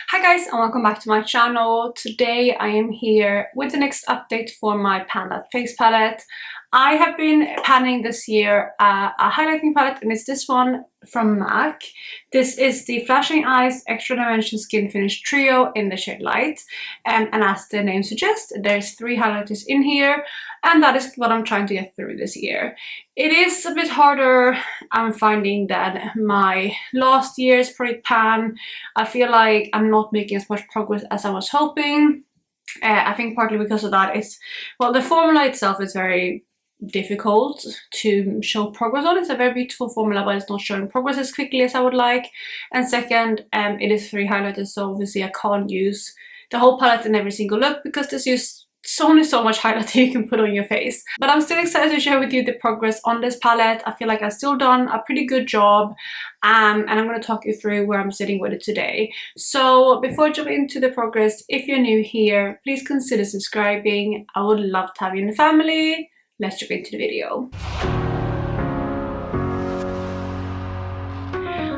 Hi guys, and welcome back to my channel. Today I am here with the next update for my Panda face palette. I have been panning this year a highlighting palette, and it's this one from MAC. This is the Flashing Eyes Extra Dimension Skin Finish Trio in the shade Light. And as the name suggests, there's 3 highlighters in here, and that is what I'm trying to get through this year. It is a bit harder. I'm finding that my last year's project pan, I feel like I'm not making as much progress as I was hoping. I think partly because of that is, well, the formula itself is very difficult to show progress on. It's a very beautiful formula, but it's not showing progress as quickly as I would like. And second, it is 3 highlighters, so obviously I can't use the whole palette in every single look because there's only so much highlighter you can put on your face. But I'm still excited to share with you the progress on this palette. I feel like I've still done a pretty good job, and I'm going to talk you through where I'm sitting with it today. So before I jump into the progress, if you're new here, please consider subscribing. I would love to have you in the family. Let's jump into the video.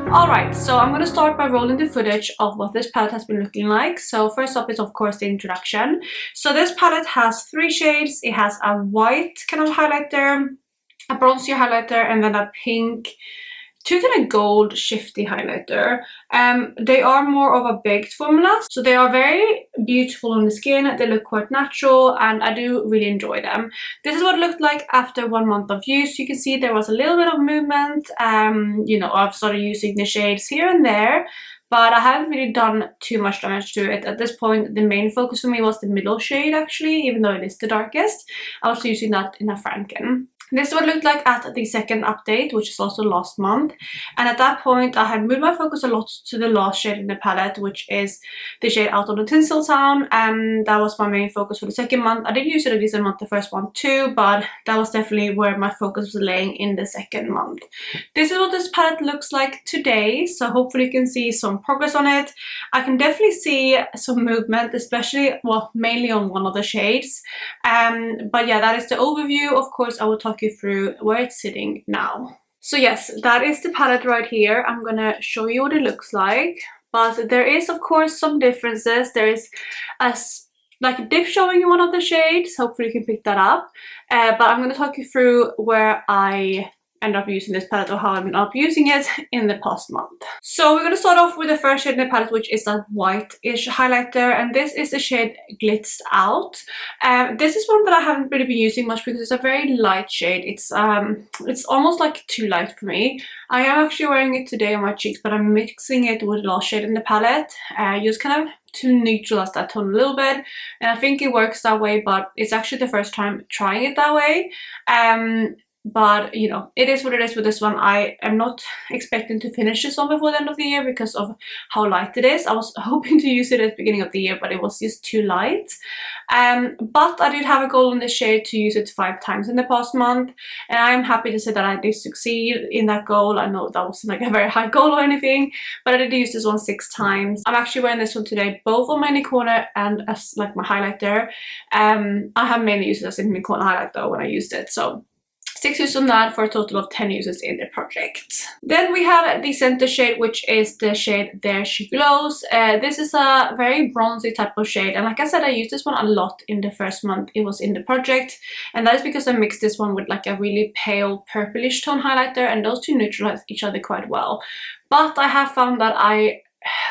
Alright, so I'm going to start by rolling the footage of what this palette has been looking like. So first up is of course the introduction. So this palette has 3 shades. It has a white kind of highlighter, a bronzy highlighter, and then a pink to kind of gold shifty highlighter. They are more of a baked formula, so they are very beautiful on the skin. They look quite natural, and I do really enjoy them. This is what it looked like after 1 month of use. You can see there was a little bit of movement. I've started using the shades here and there, but I haven't really done too much damage to it. At this point, the main focus for me was the middle shade actually, even though it is the darkest. I was using that in a Franken. This is what it looked like at the second update, which is also last month. And at that point, I had moved my focus a lot to the last shade in the palette, which is the shade Out on the Tinseltown. And that was my main focus for the second month. I did use it a decent month the first one too, but that was definitely where my focus was laying in the second month. This is what this palette looks like today. So hopefully you can see some progress on it. I can definitely see some movement, especially, well, mainly on one of the shades. But yeah, that is the overview. Of course, I will talk you through where it's sitting now. So yes, that is the palette right here. I'm gonna show you what it looks like, but there is of course some differences. There is like a dip showing in one of the shades. Hopefully you can pick that up, but I'm gonna talk you through where I end up using this palette, or how I'm up using it in the past month. So we're going to start off with the first shade in the palette, which is that white-ish highlighter, and this is the shade Glitzed Out. This is one that I haven't really been using much because it's a very light shade. It's almost like too light for me. I am actually wearing it today on my cheeks, but I'm mixing it with the last shade in the palette, just kind of to neutralize that tone a little bit, and I think it works that way, but it's actually the first time trying it that way. But you know, it is what it is with this one. I am not expecting to finish this one before the end of the year because of how light it is. I was hoping to use it at the beginning of the year, but it was just too light. But I did have a goal on this shade to use it 5 times in the past month, and I am happy to say that I did succeed in that goal. I know that wasn't like a very high goal or anything, but I did use this one 6 times. I'm actually wearing this one today both on my inner corner and as like my highlighter. I have mainly used it as an inner corner highlight though when I used it, so 6 uses on that for a total of 10 uses in the project. Then we have the center shade, which is the shade There She Glows. This is a very bronzy type of shade, and like I said, I used this one a lot in the first month it was in the project, and that is because I mixed this one with like a really pale purplish tone highlighter, and those two neutralize each other quite well. But I have found that I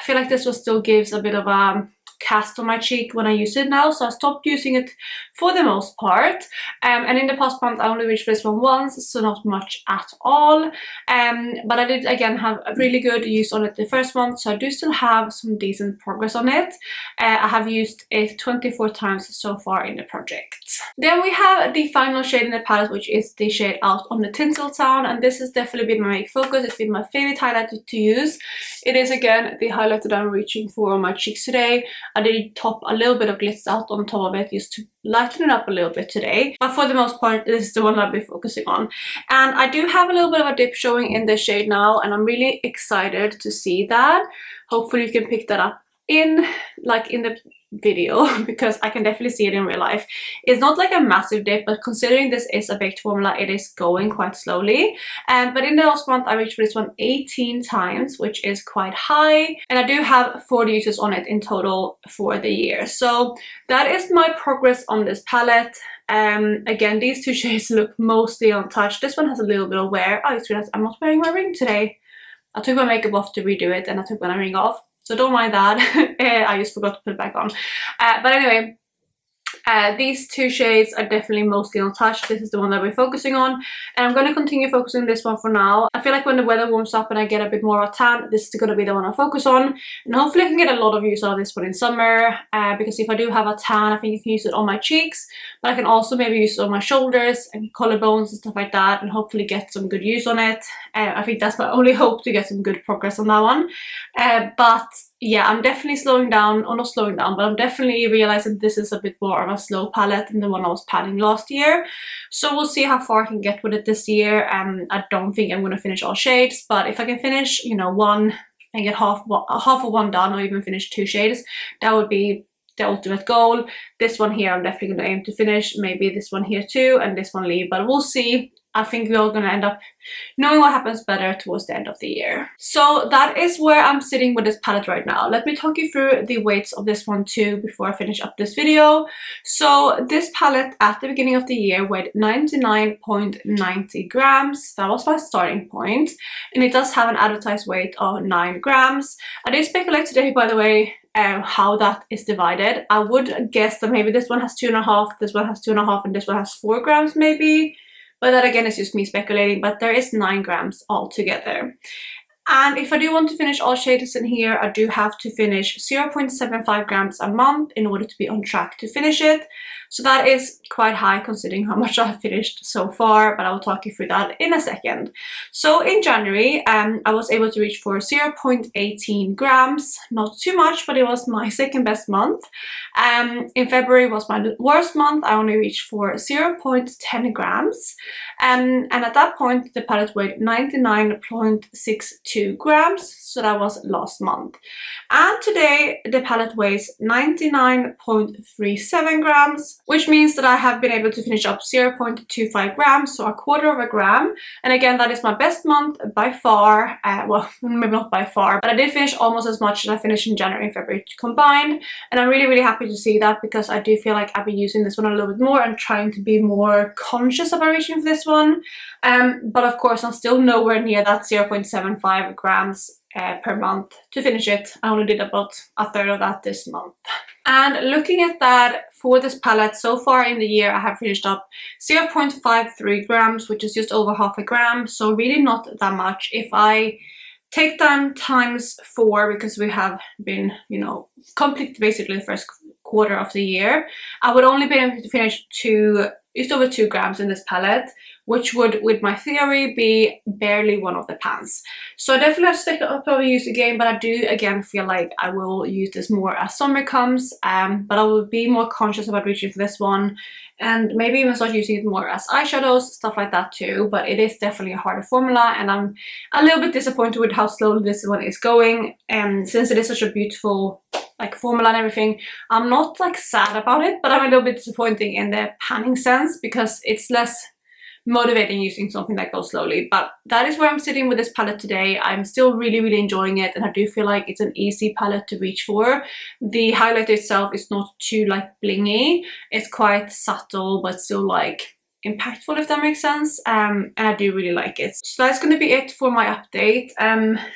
feel like this one still gives a bit of a cast on my cheek when I use it now, so I stopped using it for the most part. And in the past month I only reached this one once, so not much at all. But I did again have a really good use on it the first month, so I do still have some decent progress on it. I have used it 24 times so far in the project. Then we have the final shade in the palette, which is the shade Out on the Tinseltown, and this has definitely been my main focus. It's been my favorite highlighter to use. It is again the highlighter that I'm reaching for on my cheeks today. I did top a little bit of Glitz Out on top of it just to lighten it up a little bit today, but for the most part this is the one I'll be focusing on. And I do have a little bit of a dip showing in the shade now, and I'm really excited to see that. Hopefully you can pick that up in the video, because I can definitely see it in real life, it's not like a massive dip, but considering this is a baked formula, it is going quite slowly. But in the last month I reached for this one 18 times, which is quite high, and I do have 40 uses on it in total for the year. So that is my progress on this palette. Again, these two shades look mostly untouched. This one has a little bit of wear. I just realized I'm not wearing my ring today. I took my makeup off to redo it and I took my ring off, so don't mind that. I just forgot to put it back on. But anyway, these two shades are definitely mostly untouched. This is the one that we're focusing on, and I'm going to continue focusing on this one for now. I feel like when the weather warms up and I get a bit more of a tan, this is going to be the one I focus on, and hopefully I can get a lot of use out of this one in summer, because if I do have a tan, I think I can use it on my cheeks, but I can also maybe use it on my shoulders and collarbones and stuff like that, and hopefully get some good use on it. I think that's my only hope, to get some good progress on that one. But yeah, I'm definitely slowing down, or not slowing down, but I'm definitely realizing this is a bit more of a slow palette than the one I was panning last year. So we'll see how far I can get with it this year. I don't think I'm going to finish all shades, but if I can finish, you know, one and get half of one done, or even finish 2 shades, that would be the ultimate goal. This one here I'm definitely going to aim to finish, maybe this one here too, and this one leave, but we'll see. I think we're all going to end up knowing what happens better towards the end of the year. So that is where I'm sitting with this palette right now. Let me talk you through the weights of this one too before I finish up this video. So this palette at the beginning of the year weighed 99.90 grams. That was my starting point, and it does have an advertised weight of 9 grams. I did speculate today, by the way, how that is divided. I would guess that maybe this one has 2.5, this one has 2.5, and this one has 4 grams maybe. But that again is just me speculating, but there is 9 grams altogether. And if I do want to finish all shades in here, I do have to finish 0.75 grams a month in order to be on track to finish it. So that is quite high considering how much I've finished so far, but I'll talk you through that in a second. So in January, I was able to reach for 0.18 grams, not too much, but it was my second best month. In February was my worst month. I only reached for 0.10 grams. And at that point, the palette weighed 99.62 grams, so that was last month. And today, the palette weighs 99.37 grams, which means that I have been able to finish up 0.25 grams, so a quarter of a gram. And again, that is my best month by far. Well, maybe not by far, but I did finish almost as much as I finished in January and February combined. And I'm really, really happy to see that, because I do feel like I've been using this one a little bit more and trying to be more conscious about reaching for this one. But of course, I'm still nowhere near that 0.75 grams per month to finish it. I only did about a third of that this month. And looking at that for this palette, so far in the year I have finished up 0.53 grams, which is just over half a gram, so really not that much. If I take them times 4, because we have been, you know, completed basically the first quarter of the year, I would only be able to finish just over 2 grams in this palette, which would, with my theory, be barely one of the pans. So I definitely have to stick up probably use again, but I do again feel like I will use this more as summer comes. But I will be more conscious about reaching for this one, and maybe even start using it more as eyeshadows, stuff like that too. But it is definitely a harder formula, and I'm a little bit disappointed with how slowly this one is going. And since it is such a beautiful like formula and everything, I'm not like sad about it, but I'm a little bit disappointing in the panning sense, because it's less motivating using something that goes slowly. But that is where I'm sitting with this palette today. I'm still really, really enjoying it, and I do feel like it's an easy palette to reach for. The highlighter itself is not too like blingy. It's quite subtle, but still like impactful, if that makes sense. And I do really like it. So that's going to be it for my update.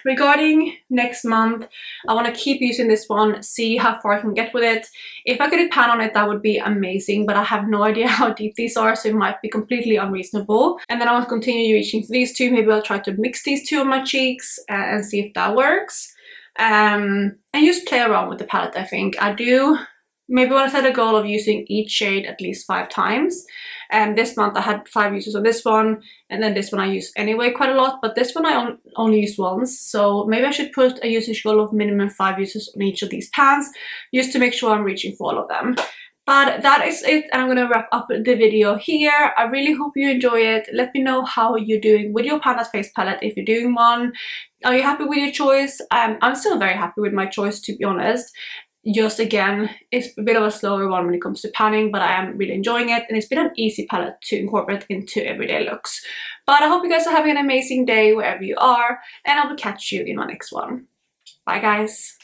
Regarding next month, I want to keep using this one, see how far I can get with it. If I could pan on it, that would be amazing, but I have no idea how deep these are, so it might be completely unreasonable. And then I want to continue reaching for these two. Maybe I'll try to mix these two on my cheeks and see if that works. And just play around with the palette. I think I do maybe want to set a goal of using each shade at least 5 times. And this month I had 5 uses of this one, and then this one I use anyway quite a lot, but this one I only used once. So maybe I should put a usage goal of minimum 5 uses on each of these pans, just to make sure I'm reaching for all of them. But that is it, and I'm gonna wrap up the video here. I really hope you enjoy it. Let me know how you're doing with your Panda face palette, if you're doing one. Are you happy with your choice? I'm still very happy with my choice, to be honest. Just again, it's a bit of a slower one when it comes to panning, but I am really enjoying it, and it's been an easy palette to incorporate into everyday looks. But I hope you guys are having an amazing day wherever you are, and I will catch you in my next one. Bye guys!